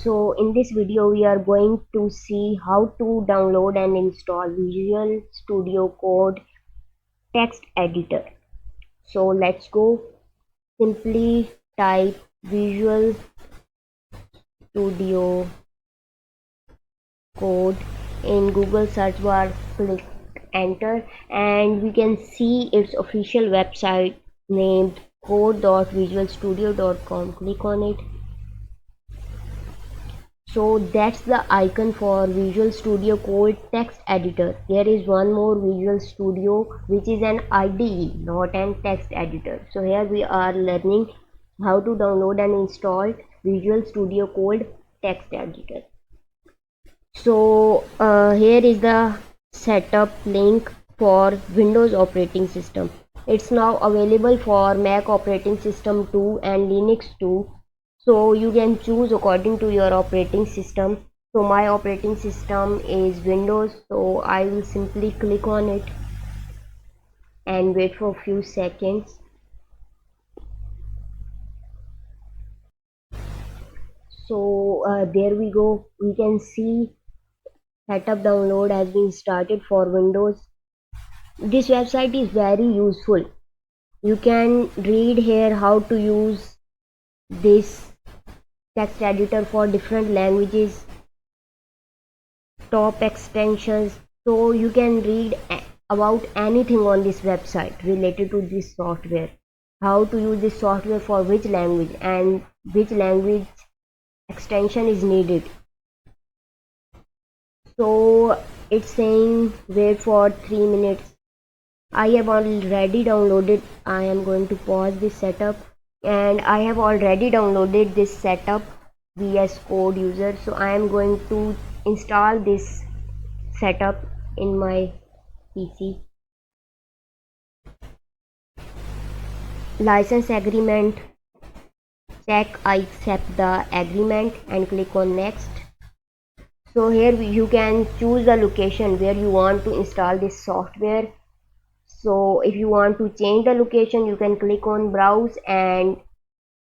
So in this video we are going to see how to download and install Visual Studio Code text editor. So let's go. Simply type Visual Studio Code in Google search bar, click enter, and we can see its official website named code.visualstudio.com. Click on it. So that's the icon for Visual Studio Code text editor. There is one more Visual Studio which is an IDE, not an text editor. So here we are learning how to download and install Visual Studio Code text editor. So here is the setup link for Windows operating system. It's now available for Mac operating system too and Linux too. So you can choose according to your operating system. So my operating system is Windows, so I will simply click on it and wait for a few seconds. So there we go. We can see setup download has been started for Windows. This website is very useful. You can read here how to use this text editor for different languages, top extensions, so you can read about anything on this website related to this software, how to use this software for which language and which language extension is needed. So it's saying wait for 3 minutes. I have already downloaded. I am going to pause this setup, and I have already downloaded this setup VS Code user. So I am going to install this setup in my PC. License agreement, check I accept the agreement and click on next. So here you can choose the location where you want to install this software. So if you want to change the location, you can click on browse and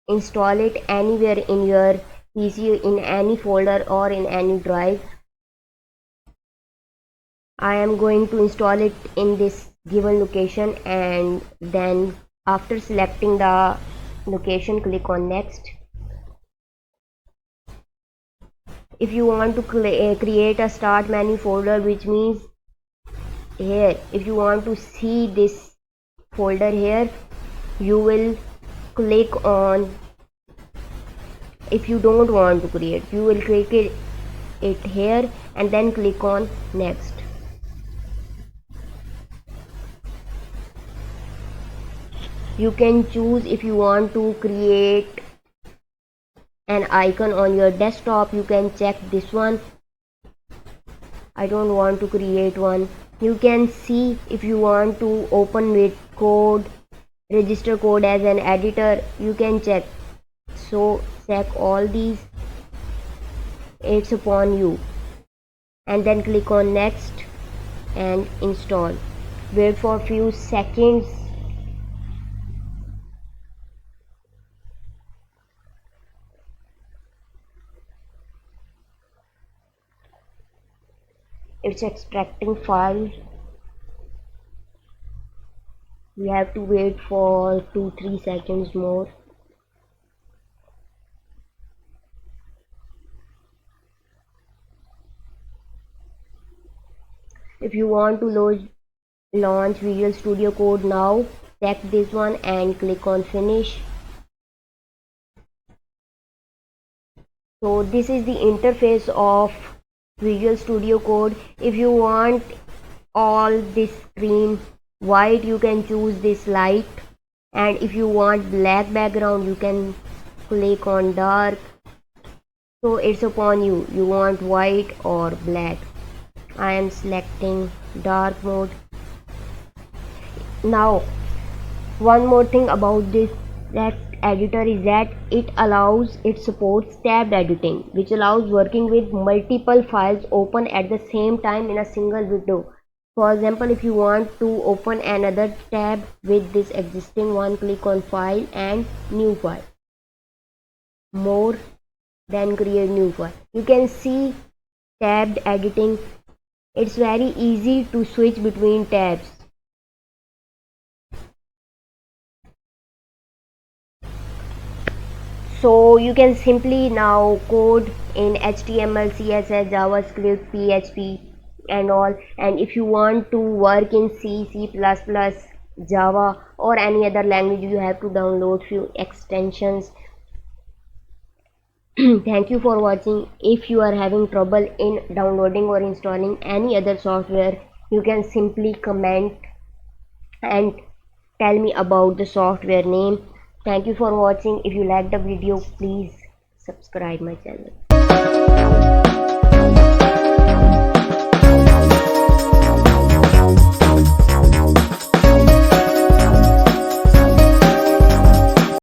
install it anywhere in your PC, in any folder or in any drive. I am going to install it in this given location, and then after selecting the location, click on next. If you want to create a start menu folder, which means here if you want to see this folder here, you will click on. If you don't want to create, you will click it here and then click on next. You can choose if you want to create an icon on your desktop. You can check this one. I don't want to create one. You can see if you want to open with code, register code as an editor, you can check. So check all these, it's upon you, and then click on next and install. Wait for a few seconds. It's extracting file. We have to wait for 2-3 seconds more. If you want to launch Visual Studio Code now, check this one and click on finish. So this is the interface of Visual Studio Code. If you want all this screen white, you can choose this light, and if you want black background, you can click on dark. So it's upon you, you want white or black. I am selecting dark mode. Now one more thing about this editor is that it supports tabbed editing, which allows working with multiple files open at the same time in a single window. For example, if you want to open another tab with this existing one, click on file and new file, more, then create new file. You can see tabbed editing. It's very easy to switch between tabs. So you can simply now code in HTML, CSS, JavaScript, PHP and all. And if you want to work in C, C++, Java or any other language, you have to download few extensions. Thank you for watching. If you are having trouble in downloading or installing any other software, you can simply comment and tell me about the software name. Thank you for watching. If you like the video, please subscribe my channel.